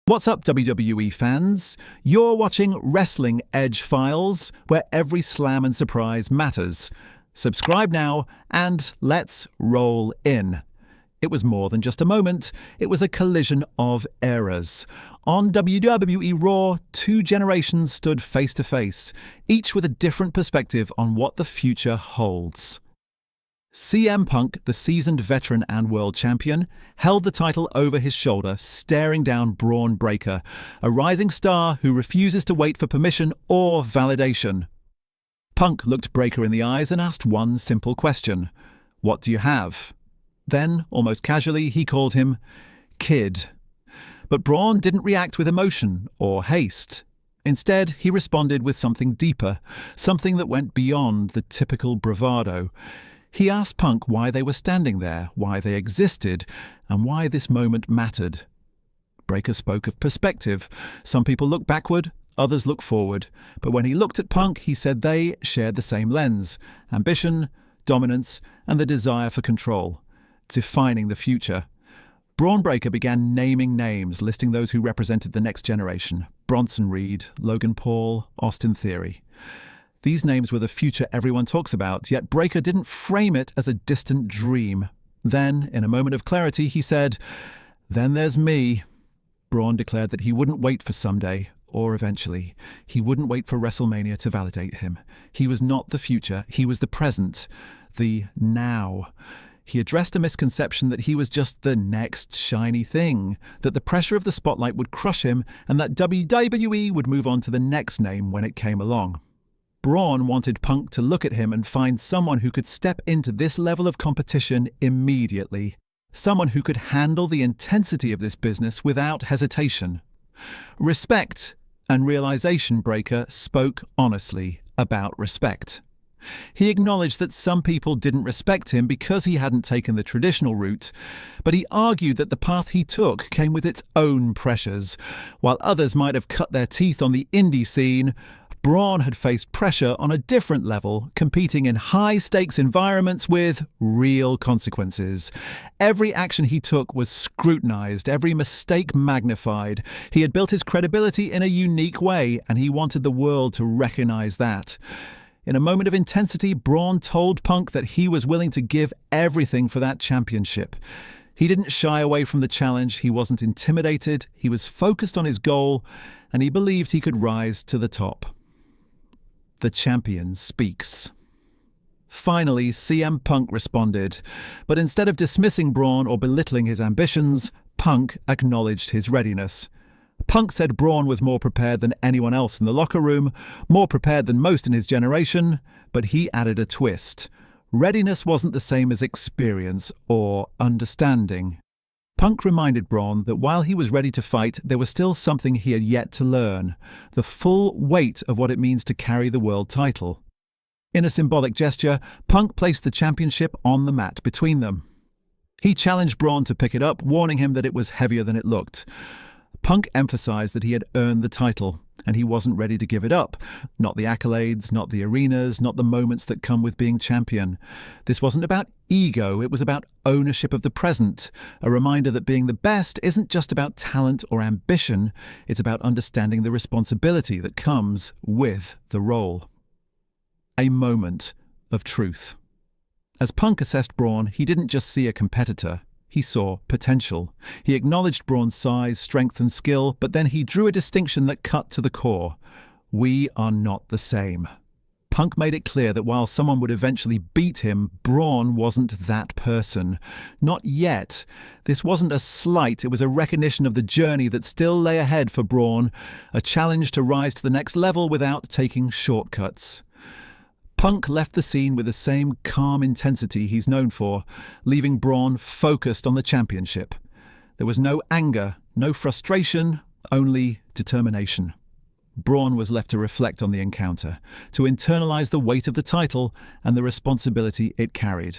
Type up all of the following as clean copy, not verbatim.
What's up, WWE fans? You're watching Wrestling Edge Files, where every slam and surprise matters. Subscribe now, and let's roll in. It was more than just a moment, it was a collision of eras. On WWE RAW, two generations stood face to face, each with a different perspective on what the future holds. CM Punk, the seasoned veteran and world champion, held the title over his shoulder, staring down Bron Breakker, a rising star who refuses to wait for permission or validation. Punk looked Breakker in the eyes and asked one simple question: "What do you have?" Then, almost casually, he called him Kid. But Bron didn't react with emotion or haste. Instead, he responded with something deeper, something that went beyond the typical bravado. He asked Punk why they were standing there, why they existed, and why this moment mattered. Breakker spoke of perspective. Some people look backward, others look forward. But when he looked at Punk, he said they shared the same lens: ambition, dominance, and the desire for control, defining the future. Bron Breakker began naming names, listing those who represented the next generation: Bronson Reed, Logan Paul, Austin Theory. These names were the future everyone talks about, yet Breakker didn't frame it as a distant dream. Then, in a moment of clarity, he said, "Then there's me." Bron declared that he wouldn't wait for someday, or eventually. He wouldn't wait for WrestleMania to validate him. He was not the future, he was the present, the now. He addressed a misconception that he was just the next shiny thing, that the pressure of the spotlight would crush him, and that WWE would move on to the next name when it came along. Bron wanted Punk to look at him and find someone who could step into this level of competition immediately. Someone who could handle the intensity of this business without hesitation. Respect and realization. Breakker spoke honestly about respect. He acknowledged that some people didn't respect him because he hadn't taken the traditional route, but he argued that the path he took came with its own pressures. While others might have cut their teeth on the indie scene, Bron had faced pressure on a different level, competing in high-stakes environments with real consequences. Every action he took was scrutinized, every mistake magnified. He had built his credibility in a unique way, and he wanted the world to recognize that. In a moment of intensity, Bron told Punk that he was willing to give everything for that championship. He didn't shy away from the challenge, he wasn't intimidated, he was focused on his goal, and he believed he could rise to the top. The champion speaks. Finally, CM Punk responded, but instead of dismissing Bron or belittling his ambitions, Punk acknowledged his readiness. Punk said Bron was more prepared than anyone else in the locker room, more prepared than most in his generation, but he added a twist. Readiness wasn't the same as experience or understanding. Punk reminded Bron that while he was ready to fight, there was still something he had yet to learn: the full weight of what it means to carry the world title. In a symbolic gesture, Punk placed the championship on the mat between them. He challenged Bron to pick it up, warning him that it was heavier than it looked. Punk emphasized that he had earned the title, and he wasn't ready to give it up. Not the accolades, not the arenas, not the moments that come with being champion. This wasn't about ego, it was about ownership of the present, a reminder that being the best isn't just about talent or ambition, it's about understanding the responsibility that comes with the role. A moment of truth. As Punk assessed Bron, he didn't just see a competitor. He saw potential. He acknowledged Bron's size, strength and skill, but then he drew a distinction that cut to the core. We are not the same. Punk made it clear that while someone would eventually beat him, Bron wasn't that person. Not yet. This wasn't a slight, it was a recognition of the journey that still lay ahead for Bron, a challenge to rise to the next level without taking shortcuts. Punk left the scene with the same calm intensity he's known for, leaving Bron focused on the championship. There was no anger, no frustration, only determination. Bron was left to reflect on the encounter, to internalize the weight of the title and the responsibility it carried.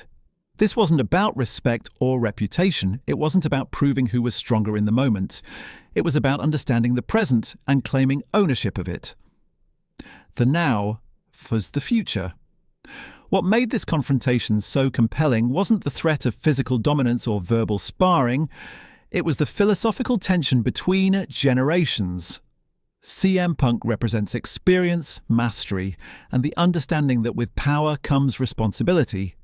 This wasn't about respect or reputation, it wasn't about proving who was stronger in the moment. It was about understanding the present and claiming ownership of it. The now was the future. What made this confrontation so compelling wasn't the threat of physical dominance or verbal sparring, It was the philosophical tension between generations. CM Punk represents experience, mastery, and the understanding that with power comes responsibility.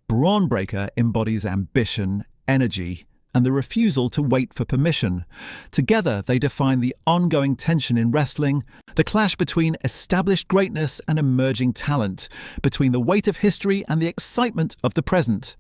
Bron Breakker embodies ambition, energy, and the refusal to wait for permission. Together, they define the ongoing tension in wrestling, the clash between established greatness and emerging talent, between the weight of history and the excitement of the present.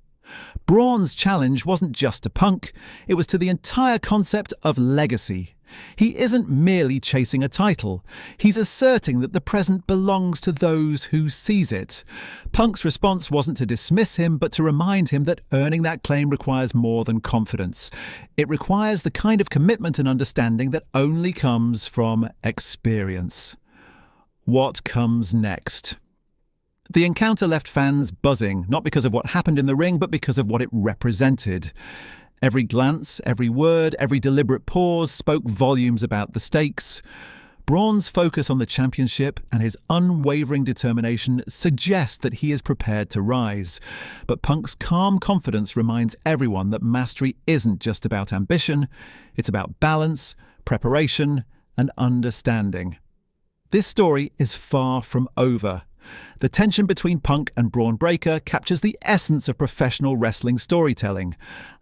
Braun's challenge wasn't just to Punk, it was to the entire concept of legacy. He isn't merely chasing a title, he's asserting that the present belongs to those who seize it. Punk's response wasn't to dismiss him, but to remind him that earning that claim requires more than confidence. It requires the kind of commitment and understanding that only comes from experience. What comes next? The encounter left fans buzzing, not because of what happened in the ring, but because of what it represented. Every glance, every word, every deliberate pause spoke volumes about the stakes. Braun's focus on the championship and his unwavering determination suggest that he is prepared to rise. But Punk's calm confidence reminds everyone that mastery isn't just about ambition, it's about balance, preparation, and understanding. This story is far from over. The tension between Punk and Bron Breakker captures the essence of professional wrestling storytelling.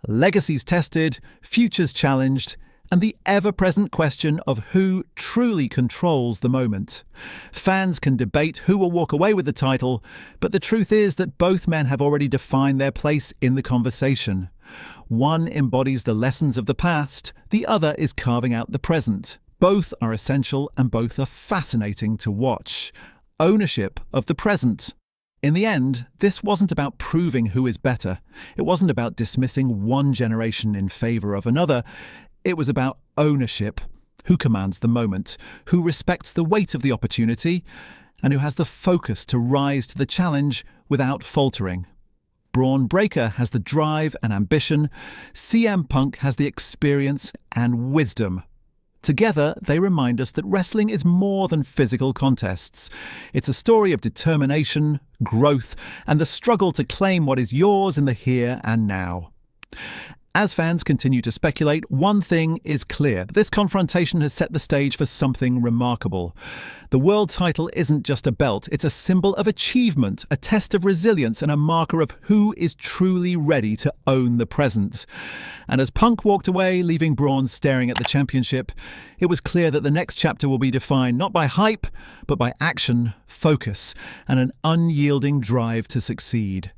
Legacies tested, futures challenged, and the ever-present question of who truly controls the moment. Fans can debate who will walk away with the title, but the truth is that both men have already defined their place in the conversation. One embodies the lessons of the past, the other is carving out the present. Both are essential and both are fascinating to watch. Ownership of the present. In the end, this wasn't about proving who is better. It wasn't about dismissing one generation in favour of another. It was about ownership. Who commands the moment, who respects the weight of the opportunity, and who has the focus to rise to the challenge without faltering. Bron Breakker has the drive and ambition. CM Punk has the experience and wisdom. Together, they remind us that wrestling is more than physical contests. It's a story of determination, growth, and the struggle to claim what is yours in the here and now. As fans continue to speculate, one thing is clear. This confrontation has set the stage for something remarkable. The world title isn't just a belt, it's a symbol of achievement, a test of resilience, and a marker of who is truly ready to own the present. And as Punk walked away, leaving Braun staring at the championship, it was clear that the next chapter will be defined not by hype, but by action, focus, and an unyielding drive to succeed.